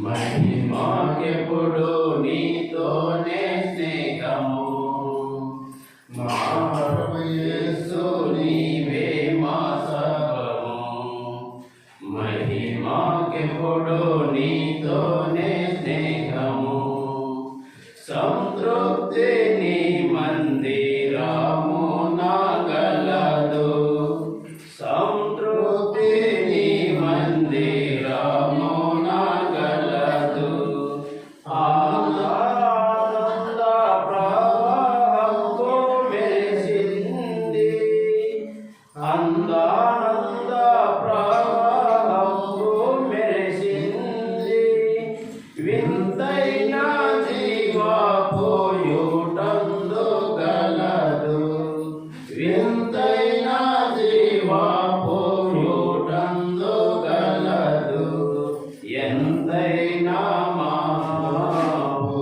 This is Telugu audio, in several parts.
మహిమకెప్పుడు నీతోనే స్నేహము, మా ప్రభు యేసు నీవే మా సర్వము. మహిమకెప్పుడు నీతోనే స్నేహము, సంతృప్తి నీ మందిరము నాగలదు. సంతృప్తి నీ మందిరము నాగలదు. ఆనంద ప్రవాహంతో మెరిసింది, ఆనంద ప్రవాహంతో మెరిసింది. వింతైన జీవపోయుటందు గలదు, వింతైన జీవపోయుటందు గలదు. ఎంతైనా మా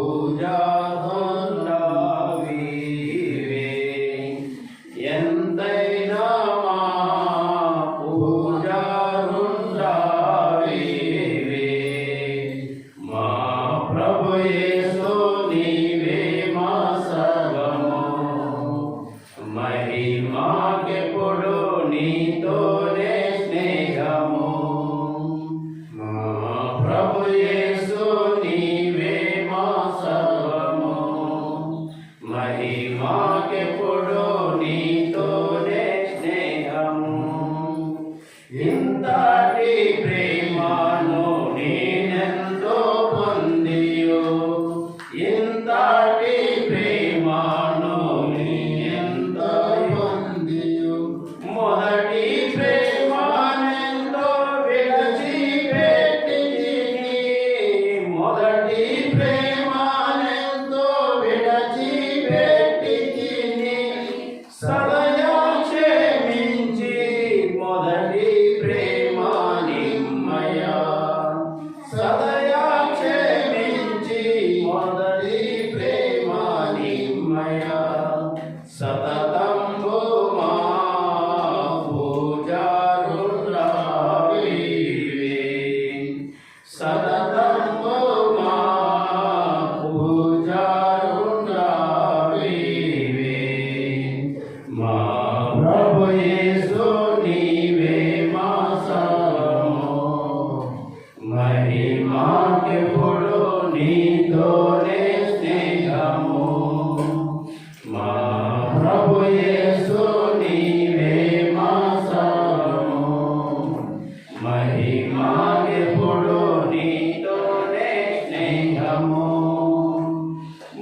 పూజాదుండవివే, ఎంతైనా మా పూజాదుండవివే. మా ప్రభు యేసు నీవే మా సర్వము, మహిమకెప్పుడు నీతోనే స్నేహము. మా ప్రభు యేసు నీవే మా సర్వము, మహిమకెప్పుడు నీతోనే స్నేహము. ఇంతటి ప్రేమను నేనెంతో పొందియో, ఇంతటి ప్రేమను నేనెంతో పొందియో. మొదటి ప్రేమనెంతో విడిచిపెట్టితిని, మొదటి ప్రేమనెంతో విడిచిపెట్టితిని. సదయా క్షమించి మొదటి ప్రేమ నిమ్మయ, సదయా క్షమించి మొదటి ప్రేమ నిమ్మయ. సతతంబు మా పూజారుండవివే, సతతంబు మా పూజారుండవివే. మా ప్రభు యేసు నీవే మా సర్వము, మహిమకెప్పుడు నీతోనే స్నేహము. మా ప్రభు యేసు నీవే మా సర్వము, మహిమకెప్పుడు నీతోనే స్నేహము.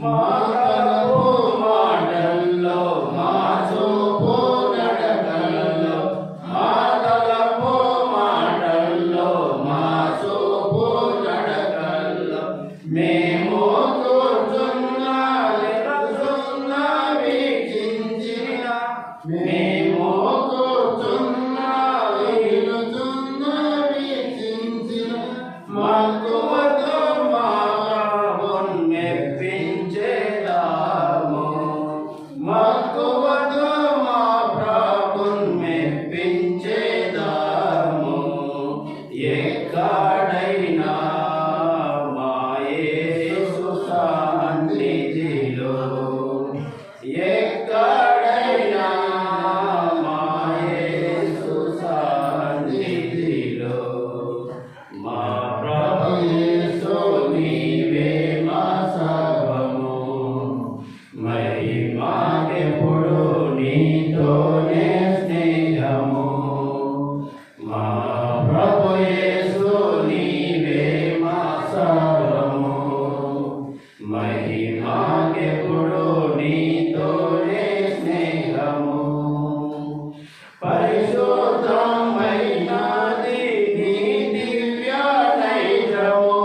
మా తలపు మాటల్లో, మా చూపు నడకల్లో, మా తలపు మాటల్లో, మా చూపు నడకల్లో. మేము కూర్చున్నా నిలుచున్నా వీక్షించిన, మేము కూర్చున్నా నిలుచున్నా వీక్షించిన. మక్కువతో మా ప్రభువును మెప్పించేదాము, మక్కువతో మా ప్రభువును మెప్పించేదాము. ఎక్కడైనా మా యేసు సన్నిధిలో, ఎక్కడైనా మా యేసు సన్నిధిలో. మా ప్రభు యేసు నీవే మా సర్వము, మహిమకెప్పుడు నీతోనే స్నేహము. మా ప్రభు యేసు నీవే మా సర్వము, మహిమకెప్పుడు నీతోనే స్నేహము. పరిశుద్ధమైనది నీ దివ్య నైజము,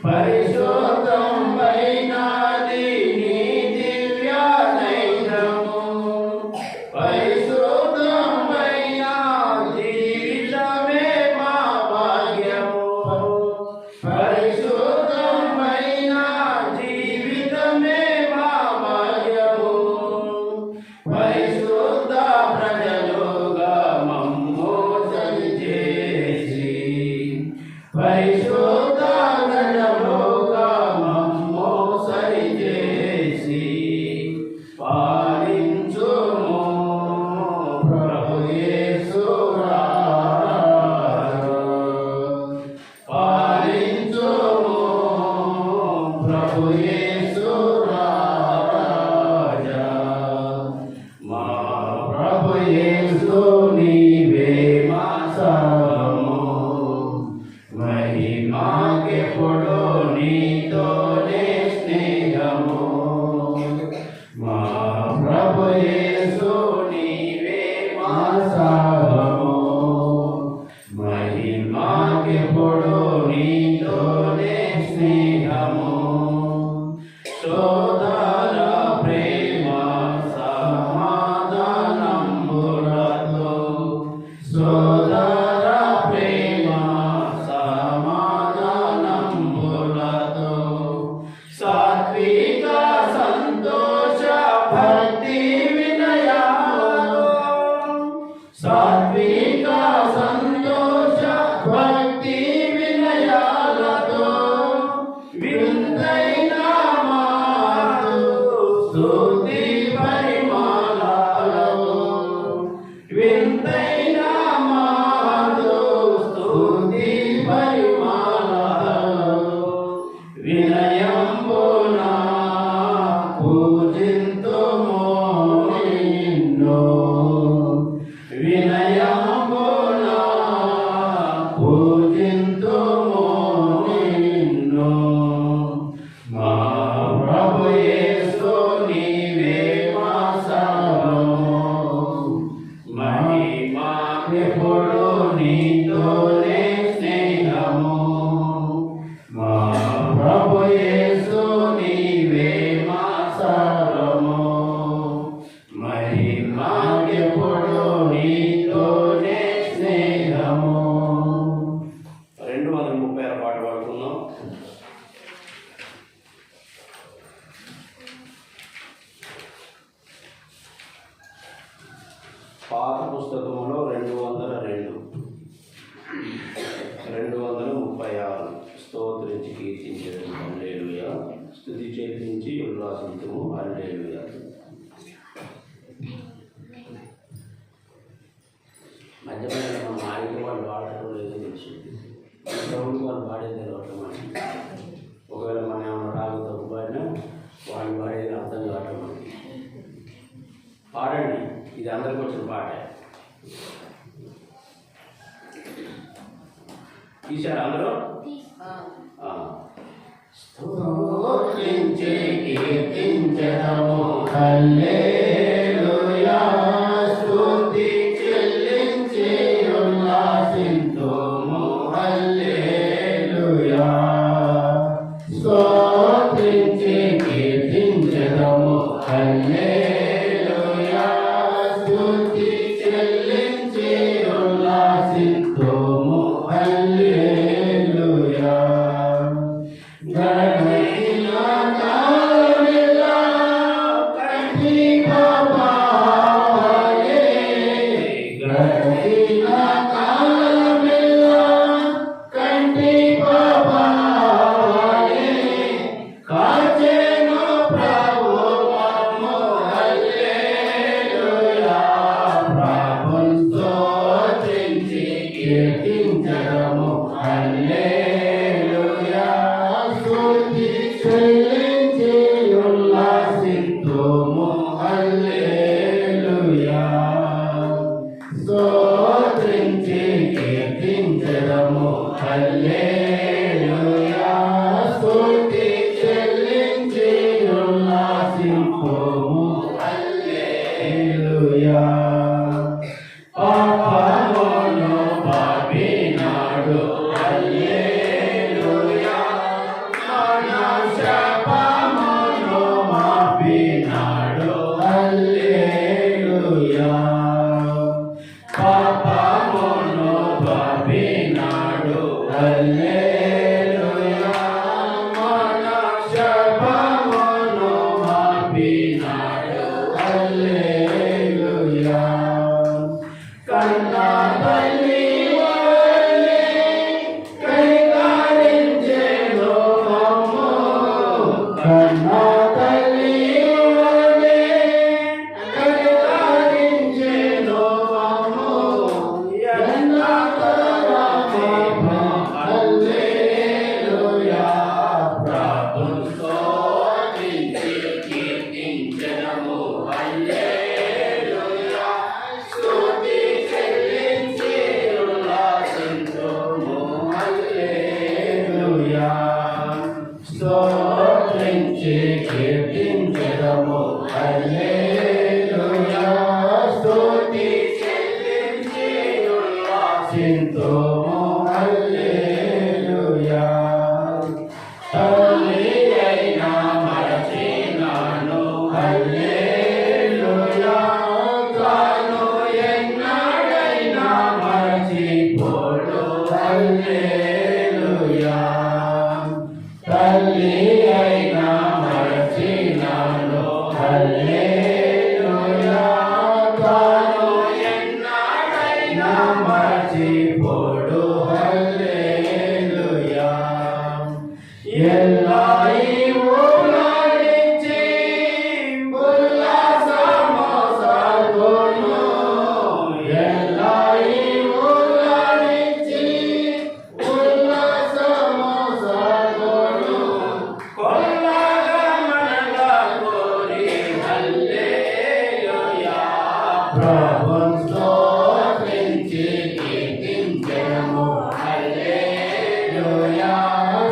పరిశుద్ధమైనది నీ దివ్య నైజము. పరిశుద్ధమైన జీవితమే మా భాగ్యము, పరిశుద్ధమైన జీవితమే మా భాగ్యము. పరిశుద్ధ ప్రజలుగా మమ్ము సరిచేసి, పరిశుద్ధ మాకెప్పుడు నీతోనే స్నేహము మా ప్రభు యేసు నీవే మా సారము మాకెప్పుడు నీతోనే స్నేహము సోదర ప్రేమ సమాధానములతో సోదర ప్రేమ సమాధానములతో సాత్విక సంతోష భక్తి వినయాలతో సాత్విక సంతోష భక్తి వినయాలతో వింతైన మాతో స్తుతి పరిమళాలతో వింతైన మాతో స్తుతి పరిమళాలతో వినయంబున పూజింతుము నిన్ను వినయంబున పూజింతుము నిన్ను మా ప్రభు యేసు నీవే మా సర్వము మహిమాకెప్పుడు నీతోనే స్నేహము మా ప్రభు యేసు నీవే మా సర్వము మహిమాకెప్పుడు నీతోనే స్నేహము 236 పాట పాడుకుందాం. పాత పుస్తకంలో 236 స్తోత్రించి కీర్తించడం హల్లెలూయా స్తుతి చెల్లించి ఉల్లాసించుము హల్లెలూయా. మధ్యమైన మా ఆయన వాళ్ళు వాడటం లేదో తెలిసింది సౌండ్ వాళ్ళు పాడేది తెలవటం అని ఒకవేళ మన ఏమైనా రాగం తప్పుపడినా వాళ్ళు పాడేది అర్థం కావటం అని పాడండి. ఇది అందరికి వచ్చిన పాటే. తీశారు అందరూ? స్తుతించి కీర్తించడము హల్లెలూయా స్తుతి చెల్లించి ఉల్లాసింతుము హల్లెలూయా స్తుతించి కీర్తించడము హల్లెలూయా స్తుతి చెల్లించి ఉల్లాసింతుము హల్లెలూయా గణనీయ కాలమెల్లా కంటి పాపాలే గణనీయ కాలమెల్లా కంటి పాపాలే కాచెను ప్రభు మమ్ము హల్లెలూయా ప్రభుని స్తుతించి కీర్తించడము హల్లెలూయా స్తుతి చెల్లించి ఉల్లాసింతుము హల్లెలూయా స్తుతించి కీర్తించడము హల్లెలూయా స్తుతి చెల్లించి ఉల్లాసింతుము హల్లెలూయా పాపమును పాపినాడు హల్లెలూయా మన శాపమును మాపినాడు హల్లెలూయా పాపమును పాపినాడు హల్లెలూయా మన శాపమును మాపినాడు హల్లెలూయా కన్నా తల్లి వలె కనికరించెను మమ్ము కన్నా తల్లి వలె కనికరించెను మమ్ము ఎన్న తరము హల్లెలూయా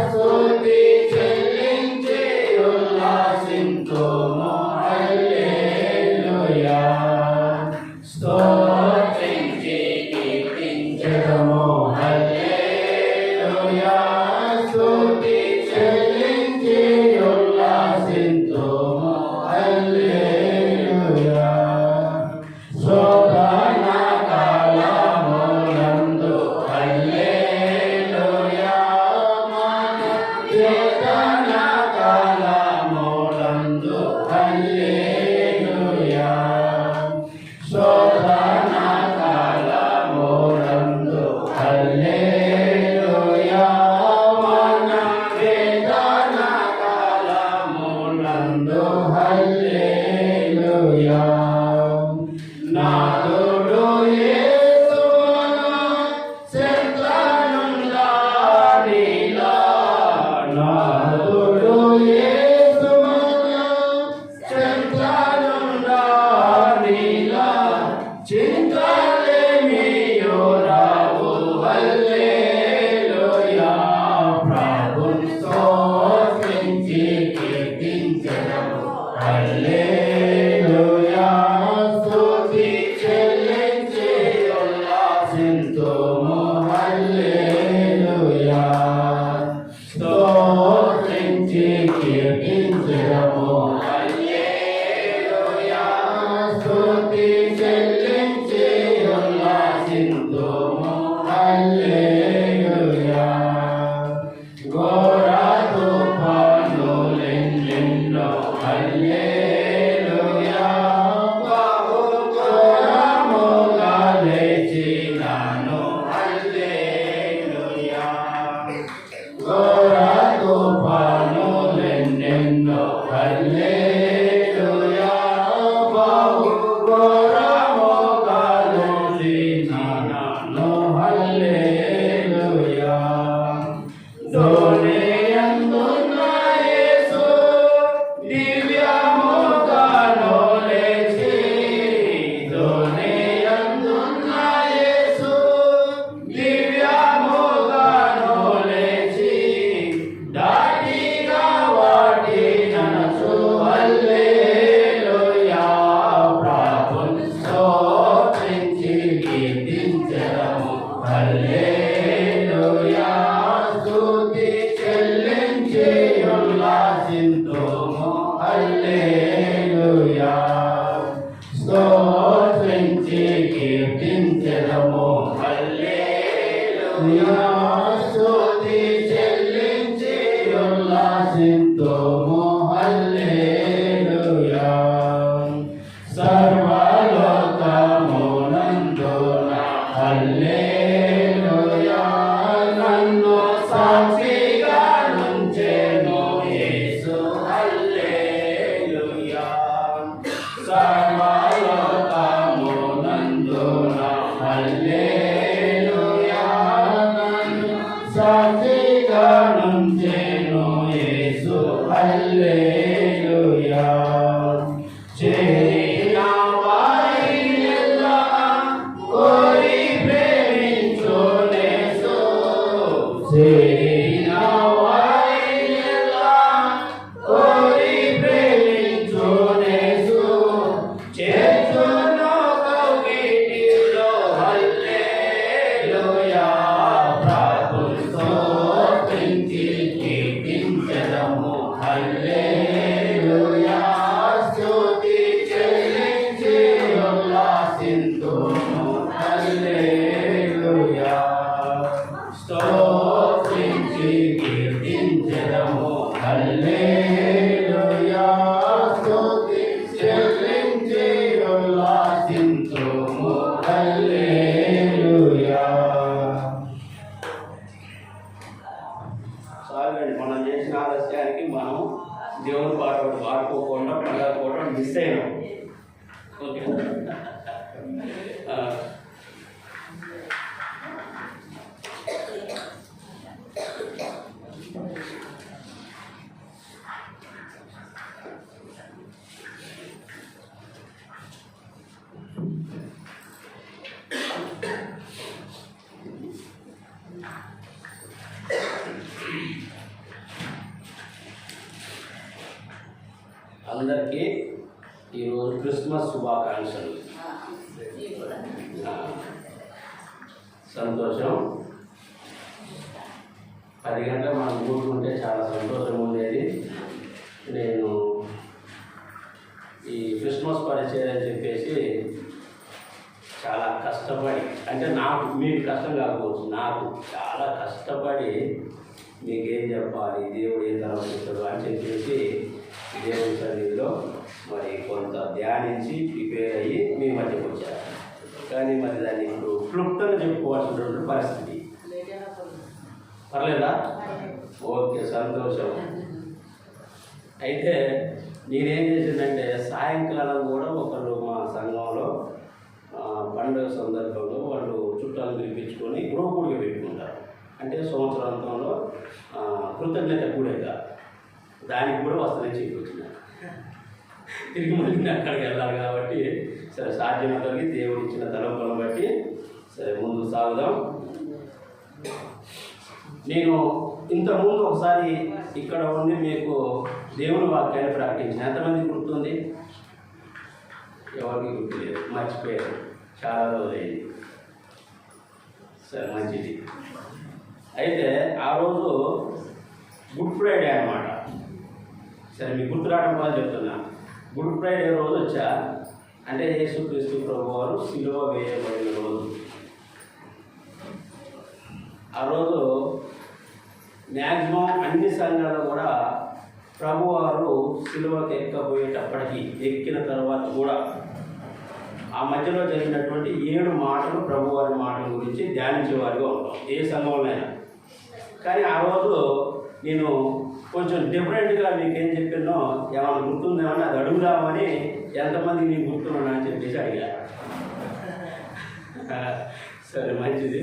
స్తుతి చెల్లించి ఉల్లాసింతుము హల్లెలూయా స్తుతించి కీర్తించెదము హల్లెలూయా స్తుతి చెల్లించి ఉల్లాసింతుము హల్లెలూయా శోధన కాలమునందు హల్లెలూయా మన వేదన కాలమునందు హల్లెలూయా శోధన కాలమునందు హల్లెలూయా మన వేదన కాలమునందు హల్లెలూయా నాదుడు యేసును చెంతనుండానిలా నాదుడు యేసును చెంతనుండానిలా చింతలేమియో రావు హల్లెలూయా ప్రభుని స్తుతించి కీర్తించెదము హల్లెలూయా స్తుతి చెల్లించి ఉల్లాసింతుము హల్లెలూయా స్తుతించి కీర్తించెదము హల్లెలూయా స్తుతి చెల్లించి ఉల్లాసింతుము హల్లెలూయా ఘోర తుఫానులెన్నెన్నో హల్లెలూయా బహు ఘోరముగా లేచినాను హల్లెలూయా ఘోర తుఫానులెన్నెన్నో హల్లెలూయా బహు ఘోరముగా లేచినాను హల్లెలూయా దోణియందున్న యేసు దివ్యముగాను లేచి దోణియందున్న యేసు దివ్యముగాను లేచి దాటిగా వాటి ననసు హల్లెలూయా ప్రభుని స్తుతించి కీర్తించెదము హల్లెలూయా స్తుతి చెల్లించి ఉల్లాసింతుము హల్లెలూయా స్తుతించి కీర్తించెదము హల్లెలూయా స్తుతి చెల్లించి ఉల్లాసింతుము హల్లెలూయా సర్వలోకమునందున హల్లెలూయా నన్ను సాక్షిగా నుంచెను యేసు హల్లెలూయా సర్వలోకమునందున హల్లెలూయా నన్ను సాక్షిగా నుంచెను యేసు హల్లెలూయా చేరిన వారినెల్లా కోరి ప్రేమించునేసు చేరిన వారినెల్లా కోరి ప్రేమించునేసు చేర్చును కౌగిలిలో హల్లెలూయా ప్రభుని స్తుతించి కీర్తించెదము హల్లెలూయా స్తుతి చెల్లించి ఉల్లాసింతుము హల్లెలూయా స్తుతించి కీర్తించెదము హల్లెలూయా స్తుతి చెల్లించి ఉల్లాసింతుము హల్లెలూయా చాలండి మనం చేసిన ఆలస్యానికి మనం దేవుని పాట పాడుకోకుండా పాడకపోవడం మిస్ అయినాం ఓకే అందరికీ ఈరోజు క్రిస్మస్ శుభాకాంక్షలు. సంతోషం. 10 గంటలకు మనం కూడుకుంటే చాలా సంతోషం ఉండేది. నేను ఈ క్రిస్మస్ పరిచయం అని చెప్పేసి చాలా కష్టపడి, అంటే నాకు మీకు కష్టం కాకపోవచ్చు, నాకు చాలా కష్టపడి మీకేం చెప్పాలి, దేవుడు ఏం తలపిస్తాడు అని చెప్పేసి దేవుడి సన్నిధిలో మరి కొంత ధ్యానించి ప్రిపేర్ అయ్యి మీ మధ్యకు వచ్చారు. కానీ మరి దాన్ని ఇప్పుడు క్లుప్తంగా చెప్పుకోవాల్సినటువంటి పరిస్థితి. పర్లేదా? ఓకే, సంతోషం. అయితే నేనేం చేసిందంటే సాయంకాలం కూడా ఒకళ్ళు మా సంఘంలో పండుగ సందర్భంలో వాళ్ళు చుట్టాలు పిలిపించుకొని గృహకూడిగా పెట్టుకుంటారు. అంటే సంవత్సరాంతంలో కృతజ్ఞత కూడేగా, దానికి కూడా వస్తుందని చెప్పి వచ్చిన తిరిగి మళ్ళీ అక్కడికి వెళ్ళాలి కాబట్టి సరే సాధ్యమైనది దేవుడు ఇచ్చిన తలంపులను బట్టి సరే ముందుకు సాగుదాం. నేను ఇంతకుముందు ఒకసారి ఇక్కడ ఉండి మీకు దేవుని వాక్యాన్ని ప్రకటించిన. ఎంతమంది గుర్తుంది? ఎవరికి గుర్తులేదు, మర్చిపోయారు, చాలా రోజులైంది. సరే, మంచిది. అయితే ఆ రోజు గుడ్ ఫ్రైడే అన్నమాట. సరే, మీకు గుర్తు రావడం కోసం చెప్తున్నా. గుడ్ ఫ్రైడే రోజు వచ్చా అంటే యేసుక్రీస్తు ప్రభువారు సిలువ వేయబడిన రోజు. ఆ రోజు మ్యాక్సిమం అన్ని సంఘాలు కూడా ప్రభువారు సిలువకి ఎక్కబోయేటప్పటికి ఎక్కిన తర్వాత కూడా ఆ మధ్యలో జరిగినటువంటి 7 మాటలు ప్రభువారి మాటల గురించి ధ్యానించేవారిగా ఉంటాం ఏ సంఘంలోనైనా. కానీ ఆ రోజు నేను కొంచెం డిఫరెంట్గా మీకేం చెప్పానో ఏమైనా గుర్తుందేమని అది అడుగుదామని, ఎంతమంది నీకు గుర్తున్నాను అని చెప్పేసి అడిగా. సరే, మంచిది.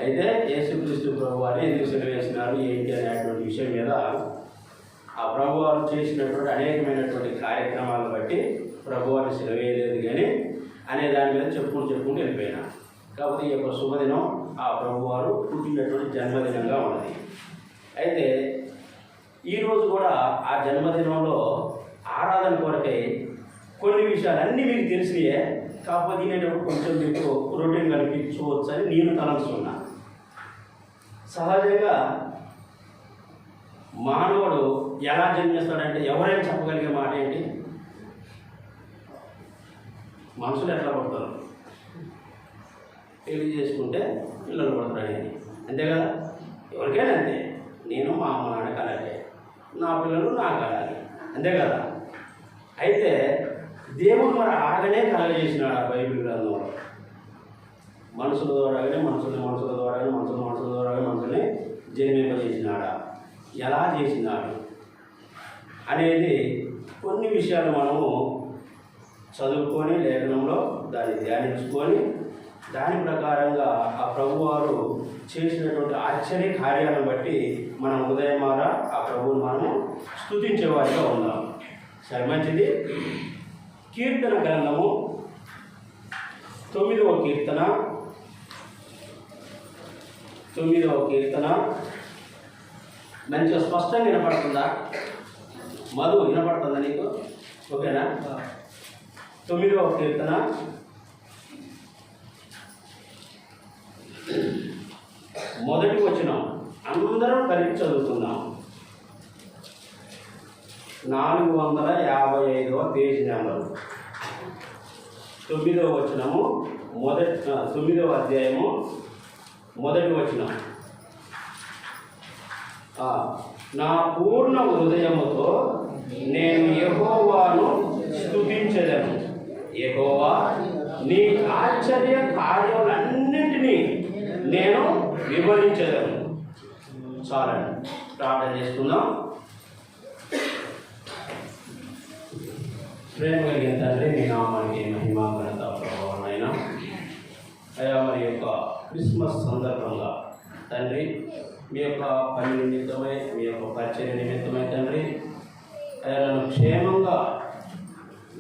అయితే యేసుక్రీస్తు ప్రభువారు ఎందుకు సిలువ వేసినారు ఏంటి అనేటువంటి విషయం మీద ఆ ప్రభువారు చేసినటువంటి అనేకమైనటువంటి కార్యక్రమాలను బట్టి ప్రభువారిని సిలువ వేయలేదు కానీ అనే దాని మీద చెప్పుకుంటూ వెళ్ళిపోయినా. కాబట్టి ఈ యొక్క శుభదినం ఆ ప్రభువారు పుట్టినటువంటి జన్మదినంగా ఉన్నది. అయితే ఈరోజు కూడా ఆ జన్మదినంలో ఆరాధన కొరకై కొన్ని విషయాలు అన్నీ మీకు తెలిసినాయే, కాకపోతే నేనప్పుడు కొంచెం మీకు రొటీన్ కనిపించవచ్చు అని నేను తలంచుకున్నా. సహజంగా మానవుడు ఎలా జన్మిస్తాడంటే ఎవరైనా చెప్పగలిగే మాట ఏంటి? మనుషులు ఎట్లా పడతారు? పెళ్లి చేసుకుంటే పిల్లలు పడతారని, అంతే కదా? ఎవరికైనా అంతే. నేను మా అమ్మ నాన్నకి అలాగే, నా పిల్లలు నాకు అలాగే, అంతే కదా? అయితే దేవుడు మరి ఆగనే కలగజేసినాడు ఆ బైబిల్ గ్రంథంలో. మనుషుల ద్వారానే మనుషుల ద్వారానే మనుషుల్ని జన్మింపజేసినాడా, ఎలా చేసినాడు అనేది కొన్ని విషయాలు మనము చదువుకొని లేఖనంలో దాన్ని ధ్యానించుకొని దాని ప్రకారంగా ఆ ప్రభువారు చేసినటువంటి ఆశ్చర్య కార్యాలను బట్టి మన ఉదయమార ఆ ప్రభువుని మనము స్తుతించేవారిగా ఉన్నాం. సరే, మంచిది. కీర్తన గ్రంథము 9వ కీర్తన మంచిగా స్పష్టంగా వినపడుతుందా? మధు, వినపడుతుందా నీకు? ఓకేనా? 9వ కీర్తన 1వ వచనం అందరం కలిపి చదువుతున్నాం. 455వ పేజీ నెంబరు. 9వ వచనము 9వ అధ్యాయము 1వ వచనం. నా పూర్ణ హృదయముతో నేను యెహోవాను స్తుతించెదను. యెహోవా, నీ ఆశ్చర్య కార్యాలన్నింటినీ నేను వివరించెదను. చాలండి, ప్రార్థన చేసుకుందాం. ప్రేమ కలిగిన తండ్రి, మీ నామానికి మహిమ ఘనత ప్రభావం అయినా అయ్యా, మరి యొక్క క్రిస్మస్ సందర్భంగా తండ్రి మీ యొక్క పని నిమిత్తమై, మీ యొక్క పరిచర్య నిమిత్తమై తండ్రి అయ్యా, నన్ను క్షేమంగా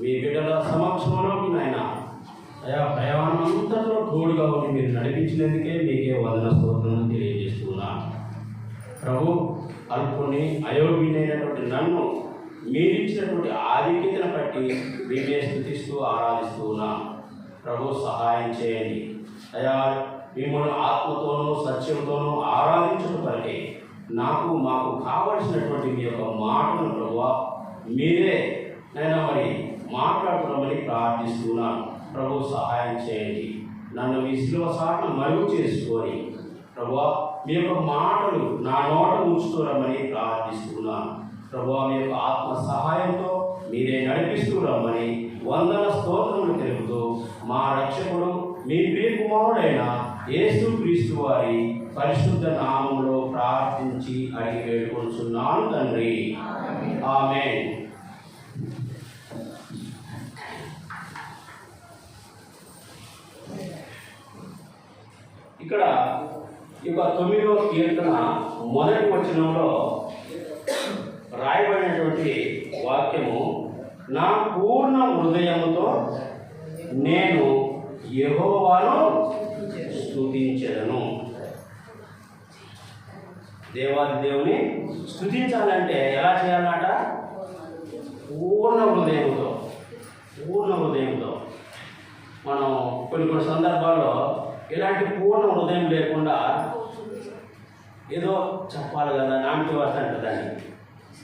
మీ బిడ్డల సమక్షంలోకి నాయన అయ్యా ప్రయాణం అంతట్లో తోడుగా ఉండి మీరు నడిపించినందుకే మీకే వందన స్తోత్రం తెలియజేస్తున్నా. ప్రభు, అల్పుని అయోగ్యునైనటువంటి నన్ను మీరిచ్చినటువంటి ఆధిక్యతను బట్టి మీరే స్తుతిస్తూ ఆరాధిస్తూ ఉన్నాం. ప్రభు సహాయం చేయండి అయ్యా. మిమ్మల్ని ఆత్మతోనూ సత్యంతోనూ ఆరాధించడం వరకే మాకు కావలసినటువంటి మీ యొక్క మాటను ప్రభువా మీరే నేను మరి మాట్లాడుతున్నామని ప్రార్థిస్తున్నాను. ప్రభు సహాయం చేయండి. నన్ను మీ శిలువ సాటును మరుగు చేసుకొని ప్రభువా మీ యొక్క మాటలు నా నోట ఉంచుతూరమ్మని ప్రార్థిస్తున్నాను. ప్రభువా మీ యొక్క ఆత్మ సహాయంతో మీరే నడిపిస్తూ రమ్మని వందన స్తోత్రములు తెలుపుతూ మా రక్షకుడు మీ ప్రియకుమారుడైన యేసుక్రీస్తు వారి పరిశుద్ధ నామములో ప్రార్థించి అడిగి వేడుకొంచున్నాను తండ్రి. ఆమేన్. ఇక్కడ ఇక 9వ కీర్తన మొదటి వచనంలో రాయబడినటువంటి వాక్యము, నా పూర్ణ హృదయముతో నేను యెహోవాను స్తుతించెదను. దేవాది దేవుని స్తుతించాలంటే ఎలా చేయాలన్నట? పూర్ణ హృదయంతో. మనం కొన్ని సందర్భాల్లో ఇలాంటి పూర్ణ హృదయం లేకుండా ఏదో చెప్పాలి కదా, నామకి వార్త అంటే దాన్ని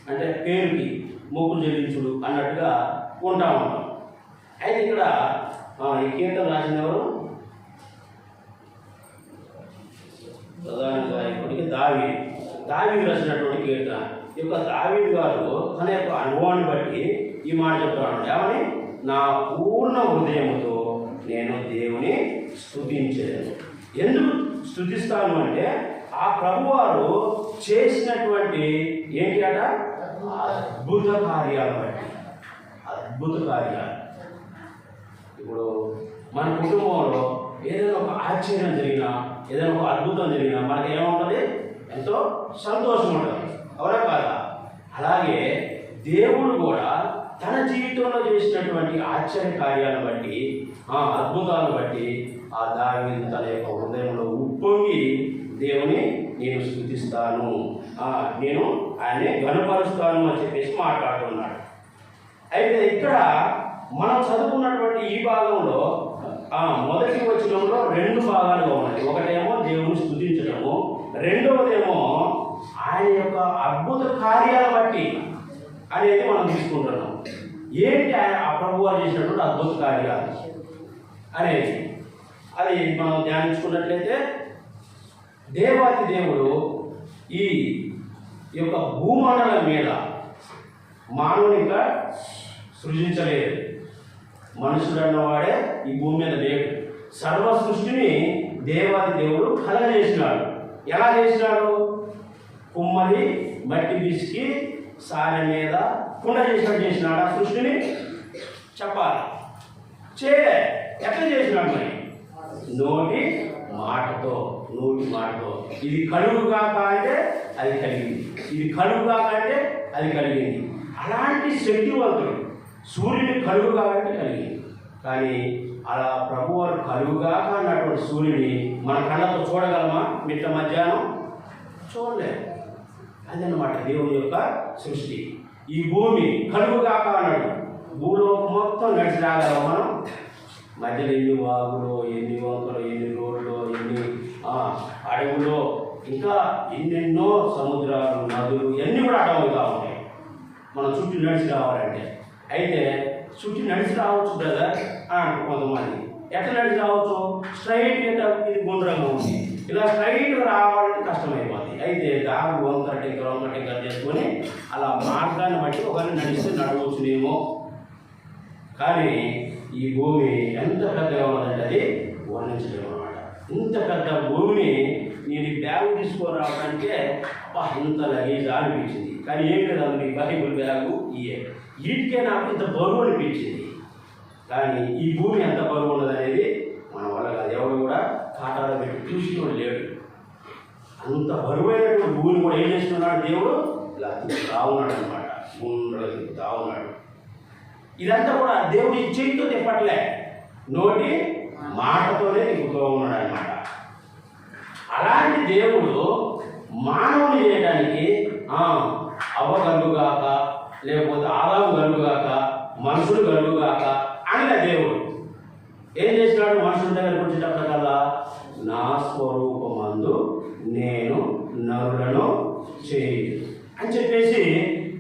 అంటే పేరుకి మొక్కులు చెల్లించుడు అన్నట్టుగా ఉంటాం. అయితే ఇక్కడ ఈ కీర్తన రాసిన ఎవరు? ప్రధానంగా ఇప్పటికీ దావీదు రాసినటువంటి కీర్తన. ఈ యొక్క దావీదు గారు తన యొక్క అనుభవాన్ని బట్టి ఈ మాట చెప్తున్నాడు. ఏమని? నా పూర్ణ హృదయముతో నేను దేవుని స్తుతించేది. ఎందుకు స్తుతిస్తాను అంటే ఆ ప్రభువారు చేసినటువంటి ఏంటి అట? అద్భుత కార్యాలు బట్టి. ఇప్పుడు మన కుటుంబంలో ఏదైనా ఒక ఆశ్చర్యం జరిగినా, ఏదైనా ఒక అద్భుతం జరిగినా మనకి ఏముంటుంది? ఎంతో సంతోషం ఉంటుంది, అవునా కాదా? అలాగే దేవుడు కూడా తన జీవితంలో చేసినటువంటి ఆశ్చర్య కార్యాలను బట్టి, అద్భుతాలను బట్టి ఆ దావీదు తన యొక్క హృదయంలో ఉప్పొంగి దేవుని నేను స్తుతిస్తాను, నేను ఆయన్ని ఘనపరుస్తాను అని చెప్పేసి మాట్లాడుతున్నాడు. అయితే ఇక్కడ మనం చదువుకున్నటువంటి ఈ భాగంలో మొదటి వచనంలో 2 భాగాలుగా ఉన్నాయి. ఒకటేమో దేవుని స్తుతించడము, రెండవదేమో ఆయన యొక్క అద్భుత కార్యాల బట్టి అనేది మనం తీసుకుంటున్నాం. ఏంటి ఆ ప్రభువారు చేసినటువంటి అద్భుత కార్యాలు అనేది అది మనం ధ్యానించుకున్నట్లయితే, దేవాతి దేవుడు ఈ యొక్క భూమండలం మీద మానవునిగా సృజించలేదు. మనుషుడు అన్నవాడే ఈ భూమి మీద లేడు. సర్వ సృష్టిని దేవాది దేవుడు కలగజేసినాడు. ఎలా చేసినాడు? కుమ్మరి మట్టి పిసికి సారె మీద కుండ చేసినాడు ఆ సృష్టిని. చెప్పాలి చేయలే. ఎట్లా చేసినాడు? మరి నోటి మాటతో. ఇది కలుగుగాక అంటే అది కలిగింది, ఇది కలుగుగాక అంటే అది కలిగింది. అలాంటి శక్తివంతుడు సూర్యుని కలుగుగాక అంటే కలిగింది. కానీ అలా ప్రభువారు కలుగుగాక అన్నటువంటి సూర్యుని మన కళ్ళతో చూడగలమా? మిట్ట మధ్యాహ్నం చూడలేదు. అదనమాట దేవుని యొక్క సృష్టి. ఈ భూమి కలుగుగాక అన్నాడు. భూలోకం మొత్తం నడిచి రాగలమా మనం? మధ్యలో ఎన్ని వాగులు, ఎన్ని వంకలు, ఎన్ని రోడ్లు, ఎన్ని అడవులు, ఇంకా ఎన్నెన్నో సముద్రాలు, నదులు ఇవన్నీ కూడా అడవులుగా ఉంటాయి మనం చుట్టూ నడిచి రావాలంటే. అయితే చుట్టూ నడిచి రావచ్చు బ్రదర్ కొంతమంది. ఎట్లా నడిచి రావచ్చు? స్ట్రైట్ ఇది గుండ్రంగా ఉంది, ఇలా స్ట్రైట్గా రావాలంటే కష్టమైపోతుంది. అయితే దారి వంకర టింకర చేసుకొని అలా మార్గాన్ని బట్టి ఒకరిని నడిస్తే నడవచ్చునేమో. కానీ ఈ భూమి ఎంత పెద్దగా ఉన్నదంటే అది వర్ణించలేము అన్నమాట. ఇంత పెద్ద భూమిని నేను బ్యాగు తీసుకురావడానికే ఇంత లగేజ్ అనిపించింది. కానీ ఏం లేదు, అది బైబుల్ బ్యాగు వీటికే నాకు ఇంత బరువు అనిపించింది. కానీ ఈ భూమి ఎంత బరువు ఉన్నది అనేది మన వల్ల కాదు. ఎవరు కూడా కాటాలో పెట్టి చూసినోడు లేడు. అంత బరువైనటువంటి భూమిని కూడా ఏం చేస్తున్నాడు దేవుడు? ఇలా తిప్పుతా ఉన్నాడు అనమాట. గుండ్రగా తిప్పుతా ఉన్నాడు. ఇదంతా కూడా దేవుడి చేతితో తిప్పట్లే, నోటి మాటతోనే తిప్పుతూ ఉన్నాడు అనమాట. అలాంటి దేవుడు మానవుని చేయడానికి అవ్వగలుగాక లేకపోతే ఆదాము కలుగుగాక, మనుషుడు కలుగుగాక అన్న దేవుడు ఏం చేసినాడు? మనుషుల దగ్గరకు వచ్చేటప్పటికల్లా నా స్వరూపమందు నేను నరులను చేయి అని చెప్పేసి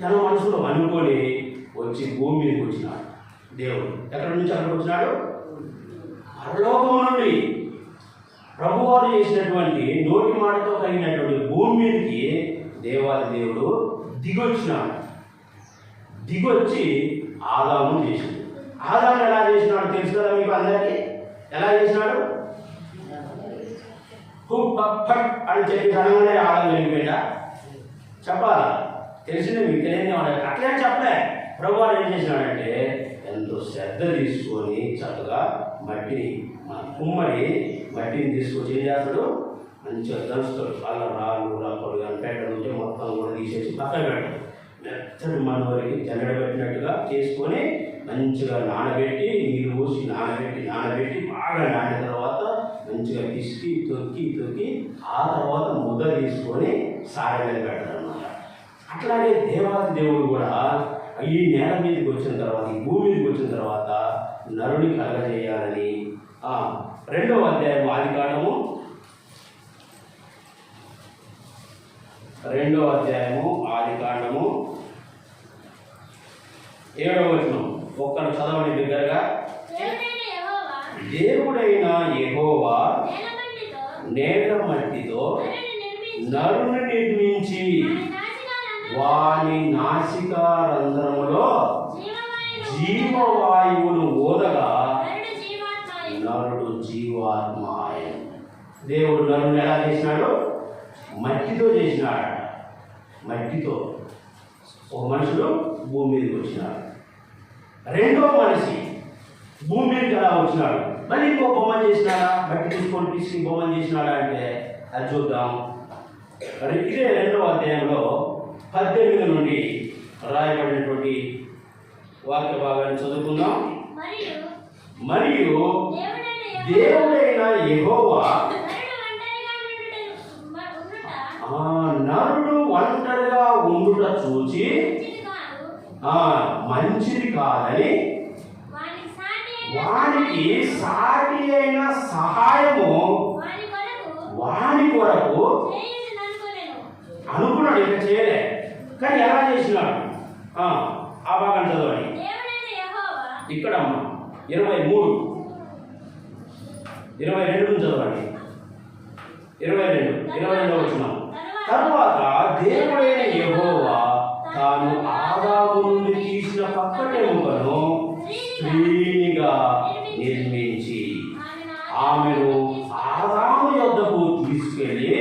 తన మనసులో అనుకొని వచ్చి భూమి మీదకి వచ్చినాడు దేవుడు. ఎక్కడి నుంచి అక్కడికి వచ్చినాడు? పరలోకము నుండి ప్రభువారు చేసినటువంటి నోటి మాటతో కలిగినటువంటి భూమి మీదకి దేవాది దేవుడు దిగొచ్చినాడు. దిగొచ్చి ఆదామును చేసినాడు. ఆదాము ఎలా చేసినాడు తెలుసు కదా మీకు అందరికీ. ఎలా చేసినాడు? ఫట్ అని చెప్పి అనగానే ఆదాము వెళ్ళిపోయిందా? చెప్పాలా? తెలిసిందే మీకు, తెలియని వాడు అట్లే చెప్పలే. ప్రభువారు ఏం చేసినాడంటే ఎంతో శ్రద్ధ తీసుకొని చక్కగా మట్టిని కుమ్మడి మట్టిని తీసుకొచ్చి ఏం చేస్తాడు? మంచిగా దంచుతాడు. అలా రాళ్ళు రప్పలు కానీ పెట్టడం ఉంటే మొత్తం కూడా తీసేసి పక్కన పెడతాడు. మెత్తటి మనవరికి జల్లెడ పెట్టినట్టుగా చేసుకొని మంచిగా నానబెట్టి నీళ్ళు పోసి నానబెట్టి బాగా నానిన తర్వాత మంచిగా పిసికి తొక్కి ఆ తర్వాత ముద్ద తీసుకొని సారె మీద పెడతాడు అన్నమాట. అట్లాగే దేవాది దేవుడు కూడా ఈ నేల మీదకి వచ్చిన తర్వాత, ఈ భూమి మీదకి వచ్చిన తర్వాత నరుని కలగజేయాలని 2వ అధ్యాయం ఆదికాండము 7వ వచనం ఒక్కరు చదవండి దగ్గరగా. దేవుడైన యెహోవా నేల మట్టితో నరుని నిర్మించి వాని నాసికా రంధ్రములో జీవవాయువును ఓదగా నరుడు జీవాత్మాయ. దేవుడు నరుని ఎలా చేసినాడు? మట్టితో చేసినాడు. మట్టితో ఒక మనుషుడు భూమి మీదకి వచ్చినాడు. 2వ మనిషి భూమి మీదకి ఎలా వచ్చినాడు? మళ్ళీ ఇంకో బొమ్మ చేసినాడా? మట్టి తీసుకొని పిసికి బొమ్మ చేసినాడా అంటే అది చూద్దాం. ఇదే 2వ అధ్యాయంలో 18 నుండి రాయబడినటువంటి వాక్య భాగాన్ని చదువుకుందాం. మరియు దేవుడైన యెహోవా నరుడు ఒంటరిగా ఉండుట చూచి మంచిది కాదని వానికి సాటి అయిన సహాయము వాని కొరకు అనుకున్నాడు. ఇక చేయలే, కానీ ఎలా చేసినాడు? ఆ భాగం చదవండి. ఇక్కడ 22 చదవండి. 22 వచ్చినాం. తరువాత దేవుడైన యెహోవా తాను ఆదాము నుండి తీసిన పక్కటెముకను స్త్రీనిగా నిర్మించి ఆమెను ఆదాము యొద్దకు తీసుకెళ్ళి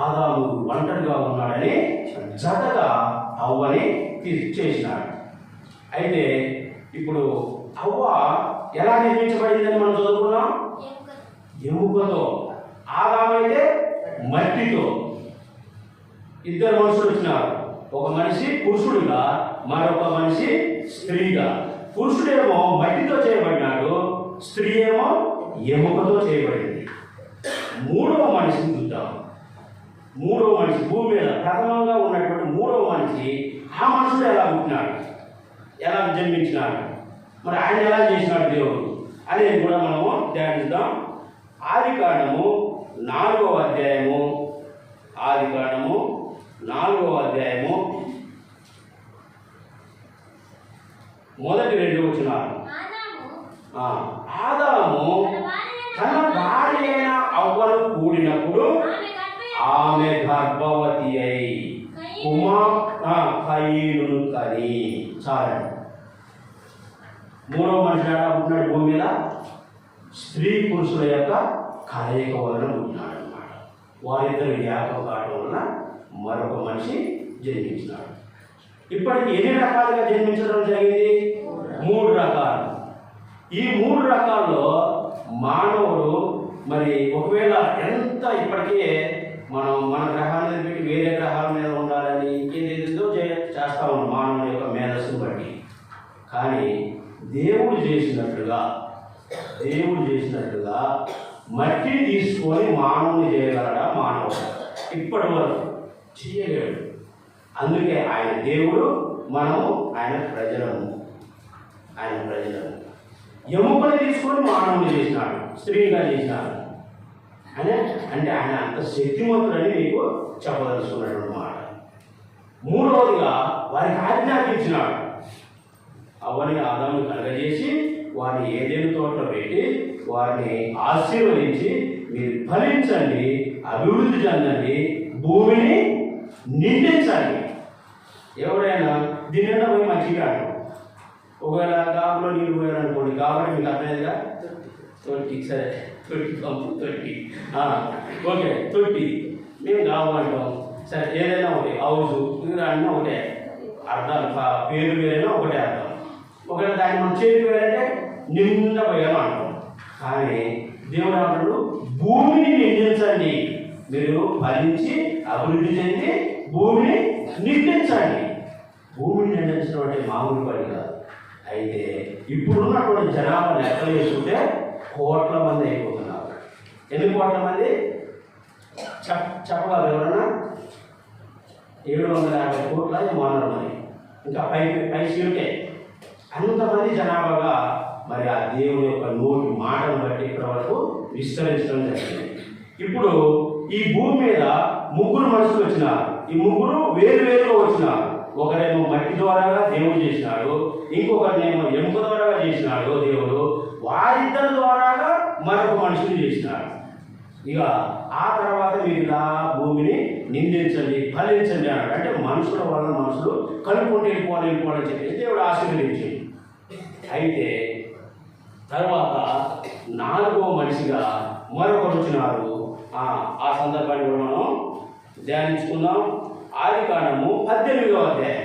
ఆదాము ఒంటరిగా ఉన్నాడని జతగా అవ్వని చేసినాడు. అయితే ఇప్పుడు అవ్వ ఎలా నిర్మించబడిందని మనం చదువుకున్నాం? ఎముకతో. ఆదామైతే మట్టితో. ఇద్దరు మనుషులు వచ్చినారు. ఒక మనిషి పురుషుడిగా, మరొక మనిషి స్త్రీగా. పురుషుడేమో మట్టితో చేయబడినాడు, స్త్రీ ఏమో ఎముకతో చేయబడింది. 3వ మనిషిని చూద్దాం. 3వ మనిషి భూమి మీద ప్రథమంగా ఉన్నటువంటి 3వ మనిషి, ఆ మనుషుడు ఎలా పుట్టినాడు, ఎలా జన్మించినాడు, మరి ఆయన ఎలా చేసినాడు దేవుడు అనేది కూడా మనము ధ్యానిద్దాం. ఆదికాండము 4వ అధ్యాయము మొదటి 2 వచనాలు. ఆదాము తన భార్య అయిన అవ్వను కూడినప్పుడు ఆమె గర్భవతి అయి కయీనును కని. చాలండి. 3వ మనిషి ఎలా పుట్టినాడు భూమి మీద? స్త్రీ పురుషుల యొక్క కలయిక వలన పుట్టినాడు అన్నమాట. వారిద్దరు ఏకం కావడం వలన మరొక మనిషి జన్మించినాడు. ఇప్పటికి ఎన్ని రకాలుగా జన్మించడం జరిగింది? 3 రకాలు. ఈ 3 రకాల్లో మానవుడు మరి ఒకవేళ ఎంత ఇప్పటికే మనం మన గ్రహాన్ని పెట్టి వేరే గ్రహాల మీద ఉండాలని ఇంకేదేదో చేస్తా ఉన్నాం మానవుని యొక్క మేధస్సును బట్టి. కానీ దేవుడు చేసినట్లుగా మట్టి తీసుకొని మానవుని చేయగలడా? మానవుడు ఇప్పటి వరకు చేయలేడు. అందుకే ఆయన దేవుడు, మనము ఆయన ప్రజలము. ఎముకలు తీసుకొని మానవుని చేసినాడు, స్త్రీగా చేసినాడు అంటే ఆయన అంత శక్తివంతుడని మీకు చెప్పదలుచుకున్నటువంటి మాట. మూడవదిగా వారికి ఆజ్ఞాపించినాడు. అవన్నీ ఆదాము కలగజేసి వారిని ఏదైనా తోటలో పెట్టి వారిని ఆశీర్వదించి మీరు ఫలించండి, అభివృద్ధి చెందండి, భూమిని నిందించండి. ఎవరైనా దీనిలో పోయి మంచిగా అంటాం. ఒకవేళ గాబులో నీళ్ళు పోయారనుకోండి, కాబట్టి మీకు అర్థమైందిగా, తొట్టి, సరే తొట్టి పంపు, తొట్టి ఓకే, తొట్టి మేము కావాలంటాం. సరే ఏదైనా ఒకటి, హౌస్ అన్నీ ఒకటే అర్థాలు, పేరు వేరైనా ఒకటే అర్థం. ఒకవేళ దాన్ని మనం చేతి వేరంటే నిండా పోయాము అంటాం. కానీ దేవుడు అంటాడు, భూమిని నిందించండి, మీరు ఫలించి అభివృద్ధి చెంది భూమిని నిందించండి. భూమిని నిందించడం అంటే మామూలు పని కాదు. అయితే ఇప్పుడున్నటువంటి జనాభా లెక్కలు వేసుకుంటే కోట్ల మంది అయిపోతున్నారు. ఎన్ని కోట్ల మంది చెప్పగలరు ఎవరన్నా? 750 కోట్ల మానవులు మరి, ఇంకా పై సీటుకే అంతమంది జనాభాగా మరి ఆ దేవుని యొక్క నోటి మాటను బట్టి ఇప్పటి వరకు విస్తరించడం జరిగింది. ఇప్పుడు ఈ భూమి మీద 3 మనుషులు వచ్చినారు. ఈ 3 వేరువేరుగా వచ్చినారు. ఒకరేమో మట్టి ద్వారాగా దేవుడు చేసినాడు, ఇంకొకరినేమో ఎముక ద్వారాగా చేసినాడు దేవుడు, వారిద్దరి ద్వారాగా మరొక మనుషుని చేసినాడు. ఇక ఆ తర్వాత మీరు ఇలా భూమిని నిందించండి, ఫలించండి అన్నాడు. అంటే మనుషుల వల్ల మనుషులు కలుపుకుంటూ వెళ్ళిపోవాలని చెప్పేసి దేవుడు ఆశీర్వదించింది. అయితే తర్వాత 4వ మనిషిగా మరొకరు వచ్చినారు. ఆ సందర్భాన్ని కూడా మనం ధ్యానించుకుందాం. ఆదికాండము 18వ అధ్యాయం.